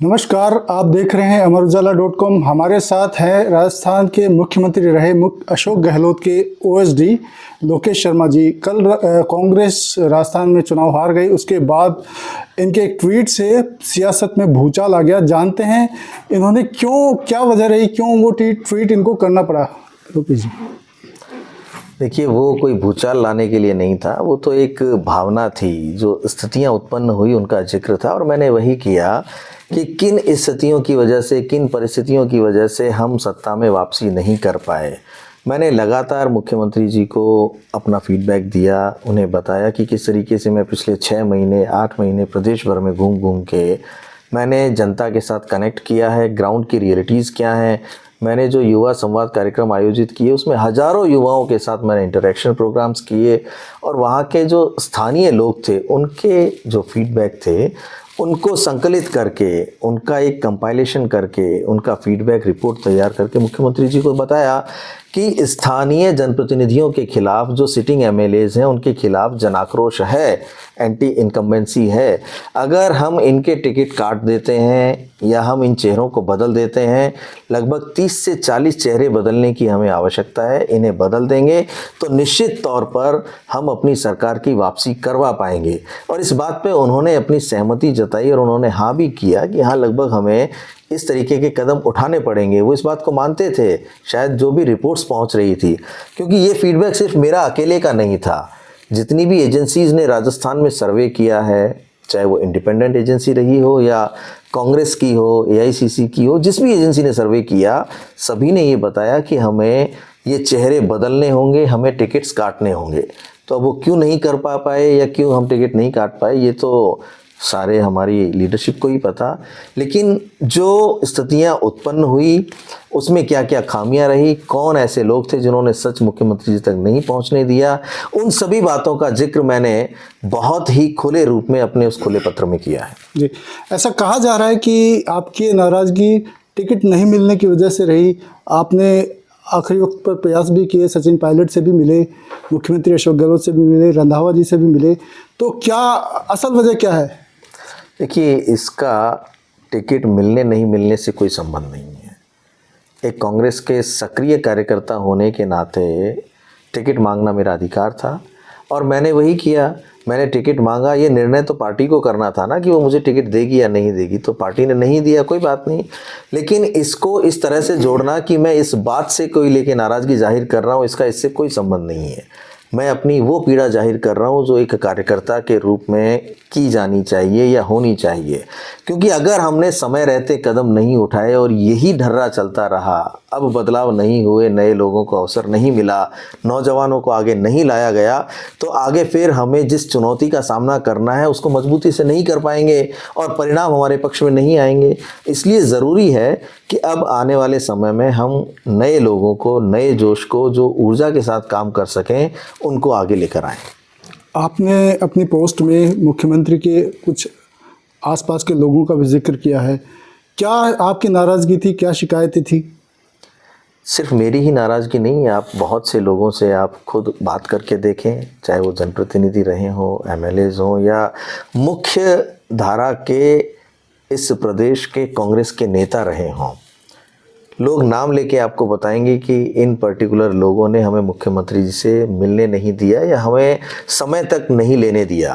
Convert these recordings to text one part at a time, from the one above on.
नमस्कार, आप देख रहे हैं अमर उजाला .com। हमारे साथ हैं राजस्थान के मुख्यमंत्री रहे अशोक गहलोत के ओएसडी लोकेश शर्मा जी। कल कांग्रेस राजस्थान में चुनाव हार गई, उसके बाद इनके एक ट्वीट से सियासत में भूचाल आ गया। जानते हैं इन्होंने क्या वजह रही, क्यों वो ट्वीट इनको करना पड़ा। लोकेश जी, देखिए, वो कोई भूचाल लाने के लिए नहीं था, वो तो एक भावना थी। जो स्थितियां उत्पन्न हुई उनका जिक्र था और मैंने वही किया कि किन स्थितियों की वजह से, किन परिस्थितियों की वजह से हम सत्ता में वापसी नहीं कर पाए। मैंने लगातार मुख्यमंत्री जी को अपना फीडबैक दिया, उन्हें बताया कि किस तरीके से मैं पिछले 6 महीने 8 महीने प्रदेश भर में घूम घूम के मैंने जनता के साथ कनेक्ट किया है। ग्राउंड की रियलिटीज़ क्या हैं। मैंने जो युवा संवाद कार्यक्रम आयोजित किए उसमें हज़ारों युवाओं के साथ मैंने इंटरेक्शन प्रोग्राम्स किए और वहाँ के जो स्थानीय लोग थे उनके जो फीडबैक थे उनको संकलित करके, उनका एक कंपाइलेशन करके, उनका फीडबैक रिपोर्ट तैयार करके मुख्यमंत्री जी को बताया कि स्थानीय जनप्रतिनिधियों के खिलाफ, जो सिटिंग एमएलएज हैं उनके खिलाफ जन आक्रोश है, एंटी इनकम्बेंसी है। अगर हम इनके टिकट काट देते हैं या हम इन चेहरों को बदल देते हैं, लगभग 30 से 40 चेहरे बदलने की हमें आवश्यकता है। इन्हें बदल देंगे तो निश्चित तौर पर हम अपनी सरकार की वापसी करवा पाएंगे। और इस बात पे उन्होंने अपनी सहमति जताई और उन्होंने हाँ भी किया कि हाँ, लगभग हमें इस तरीके के कदम उठाने पड़ेंगे। वो इस बात को मानते थे, शायद जो भी रिपोर्ट्स पहुंच रही थी, क्योंकि ये फीडबैक सिर्फ मेरा अकेले का नहीं था। जितनी भी एजेंसीज़ ने राजस्थान में सर्वे किया है, चाहे वो इंडिपेंडेंट एजेंसी रही हो या कांग्रेस की हो, एआईसीसी की हो, जिस भी एजेंसी ने सर्वे किया, सभी ने ये बताया कि हमें ये चेहरे बदलने होंगे, हमें टिकट्स काटने होंगे। तो अब वो क्यों नहीं कर पाए या क्यों हम टिकट नहीं काट पाए, ये तो सारे हमारी लीडरशिप को ही पता। लेकिन जो स्थितियां उत्पन्न हुई उसमें क्या क्या खामियां रही, कौन ऐसे लोग थे जिन्होंने सच मुख्यमंत्री जी तक नहीं पहुंचने दिया, उन सभी बातों का जिक्र मैंने बहुत ही खुले रूप में अपने उस खुले पत्र में किया है। जी, ऐसा कहा जा रहा है कि आपकी नाराज़गी टिकट नहीं मिलने की वजह से रही। आपने आखिरी वक्त पर प्रयास भी किए, सचिन पायलट से भी मिले, मुख्यमंत्री अशोक गहलोत से भी मिले, रंधावा जी से भी मिले, तो क्या असल वजह क्या है? देखिए, इसका टिकट मिलने नहीं मिलने से कोई संबंध नहीं है। एक कांग्रेस के सक्रिय कार्यकर्ता होने के नाते टिकट मांगना मेरा अधिकार था और मैंने वही किया। मैंने टिकट मांगा। ये निर्णय तो पार्टी को करना था ना कि वो मुझे टिकट देगी या नहीं देगी। तो पार्टी ने नहीं दिया, कोई बात नहीं। लेकिन इसको इस तरह से जोड़ना कि मैं इस बात से कोई लेके नाराज़गी जाहिर कर रहा हूँ, इसका इससे कोई संबंध नहीं है। मैं अपनी वो पीड़ा जाहिर कर रहा हूँ जो एक कार्यकर्ता के रूप में की जानी चाहिए या होनी चाहिए। क्योंकि अगर हमने समय रहते कदम नहीं उठाए और यही ढर्रा चलता रहा, अब बदलाव नहीं हुए, नए लोगों को अवसर नहीं मिला, नौजवानों को आगे नहीं लाया गया, तो आगे फिर हमें जिस चुनौती का सामना करना है उसको मजबूती से नहीं कर पाएंगे और परिणाम हमारे पक्ष में नहीं आएंगे। इसलिए ज़रूरी है कि अब आने वाले समय में हम नए लोगों को, नए जोश को, जो ऊर्जा के साथ काम कर सकें, उनको आगे लेकर आएं। आपने अपनी पोस्ट में मुख्यमंत्री के कुछ आसपास के लोगों का भी जिक्र किया है। क्या आपकी नाराज़गी थी, क्या शिकायतें थी? सिर्फ मेरी ही नाराज़गी नहीं है, आप बहुत से लोगों से आप खुद बात करके देखें, चाहे वो जनप्रतिनिधि रहे हों, एमएलएज हों या मुख्य धारा के इस प्रदेश के कांग्रेस के नेता रहे हों। लोग नाम लेके आपको बताएंगे कि इन पर्टिकुलर लोगों ने हमें मुख्यमंत्री जी से मिलने नहीं दिया या हमें समय तक नहीं लेने दिया।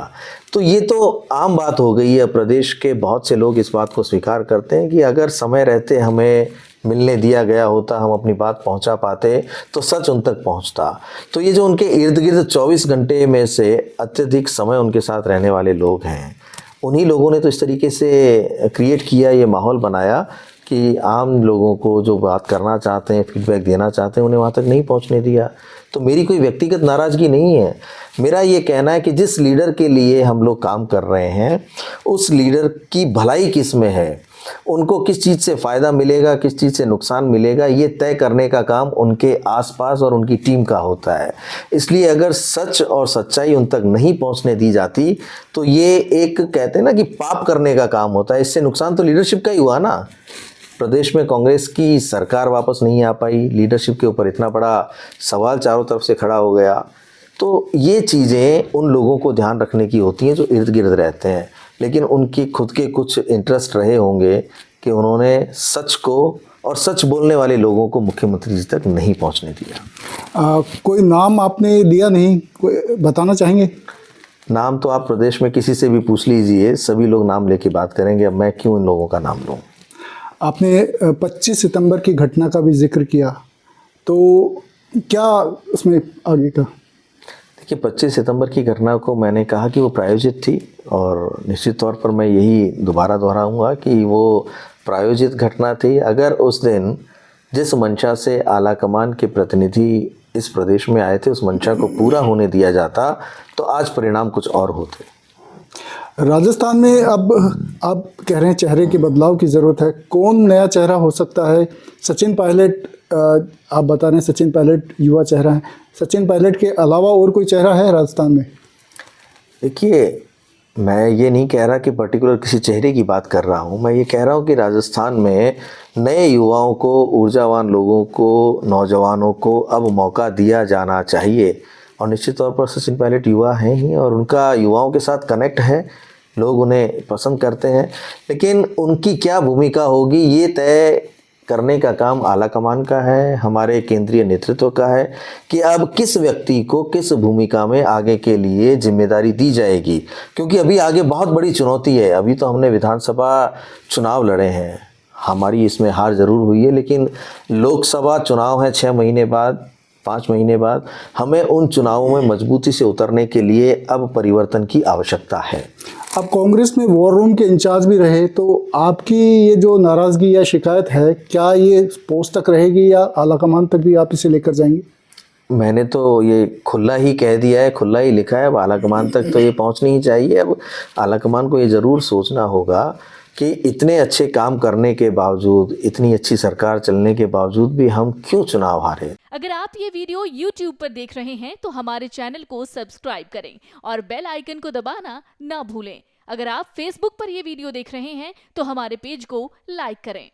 तो ये तो आम बात हो गई है। प्रदेश के बहुत से लोग इस बात को स्वीकार करते हैं कि अगर समय रहते हमें मिलने दिया गया होता, हम अपनी बात पहुंचा पाते, तो सच उन तक पहुंचता। तो ये जो उनके इर्द गिर्द 24 घंटे में से अत्यधिक समय उनके साथ रहने वाले लोग हैं, उन्हीं लोगों ने तो इस तरीके से क्रिएट किया, ये माहौल बनाया कि आम लोगों को जो बात करना चाहते हैं, फीडबैक देना चाहते हैं, उन्हें वहाँ तक नहीं पहुँचने दिया। तो मेरी कोई व्यक्तिगत नाराज़गी नहीं है। मेरा ये कहना है कि जिस लीडर के लिए हम लोग काम कर रहे हैं, उस लीडर की भलाई किस में है, उनको किस चीज़ से फ़ायदा मिलेगा, किस चीज़ से नुकसान मिलेगा, ये तय करने का काम उनके आसपास और उनकी टीम का होता है। इसलिए अगर सच और सच्चाई उन तक नहीं पहुंचने दी जाती तो ये एक, कहते हैं ना कि पाप करने का काम होता है। इससे नुकसान तो लीडरशिप का ही हुआ ना। प्रदेश में कांग्रेस की सरकार वापस नहीं आ पाई, लीडरशिप के ऊपर इतना बड़ा सवाल चारों तरफ से खड़ा हो गया। तो ये चीज़ें उन लोगों को ध्यान रखने की होती हैं जो इर्द गिर्द रहते हैं। लेकिन उनकी खुद के कुछ इंटरेस्ट रहे होंगे कि उन्होंने सच को और सच बोलने वाले लोगों को मुख्यमंत्री जी तक नहीं पहुंचने दिया। कोई नाम आपने लिया नहीं, कोई बताना चाहेंगे? नाम तो आप प्रदेश में किसी से भी पूछ लीजिए, सभी लोग नाम लेके बात करेंगे। अब मैं क्यों इन लोगों का नाम लूँ? आपने 25 सितंबर की घटना का भी जिक्र किया, तो क्या उसमें आगे का? देखिए, 25 सितंबर की घटना को मैंने कहा कि वो प्रायोजित थी, और निश्चित तौर पर मैं यही दोबारा दोहराऊंगा कि वो प्रायोजित घटना थी। अगर उस दिन जिस मंशा से आला कमान के प्रतिनिधि इस प्रदेश में आए थे, उस मंशा को पूरा होने दिया जाता तो आज परिणाम कुछ और होते। राजस्थान में अब आप कह रहे हैं चेहरे के बदलाव की ज़रूरत है, कौन नया चेहरा हो सकता है? सचिन पायलट, आप बता रहे हैं सचिन पायलट युवा चेहरा है, सचिन पायलट के अलावा और कोई चेहरा है राजस्थान में? देखिए, मैं ये नहीं कह रहा कि पर्टिकुलर किसी चेहरे की बात कर रहा हूँ। मैं ये कह रहा हूँ कि राजस्थान में नए युवाओं को, ऊर्जावान लोगों को, नौजवानों को अब मौका दिया जाना चाहिए। और निश्चित तौर पर सचिन पायलट युवा हैं ही, और उनका युवाओं के साथ कनेक्ट है, लोग उन्हें पसंद करते हैं। लेकिन उनकी क्या भूमिका होगी ये तय करने का काम आला कमान का है, हमारे केंद्रीय नेतृत्व का है कि अब किस व्यक्ति को किस भूमिका में आगे के लिए जिम्मेदारी दी जाएगी। क्योंकि अभी आगे बहुत बड़ी चुनौती है। अभी तो हमने विधानसभा चुनाव लड़े हैं, हमारी इसमें हार जरूर हुई है, लेकिन लोकसभा चुनाव है 6 महीने बाद, 5 महीने बाद। हमें उन चुनावों में मजबूती से उतरने के लिए अब परिवर्तन की आवश्यकता है। आप कांग्रेस में वॉर रूम के इंचार्ज भी रहे, तो आपकी ये जो नाराज़गी या शिकायत है, क्या ये पोस्ट तक रहेगी या आला कमान तक भी आप इसे लेकर जाएंगे? मैंने तो ये खुला ही कह दिया है, खुला ही लिखा है। अब आला कमान तक तो ये पहुंचनी ही चाहिए। अब आला कमान को ये ज़रूर सोचना होगा कि इतने अच्छे काम करने के बावजूद, इतनी अच्छी सरकार चलने के बावजूद भी हम क्यों चुनाव हारे। अगर आप ये वीडियो YouTube पर देख रहे हैं तो हमारे चैनल को सब्सक्राइब करें और बेल आइकन को दबाना ना भूलें। अगर आप Facebook पर ये वीडियो देख रहे हैं तो हमारे पेज को लाइक करें।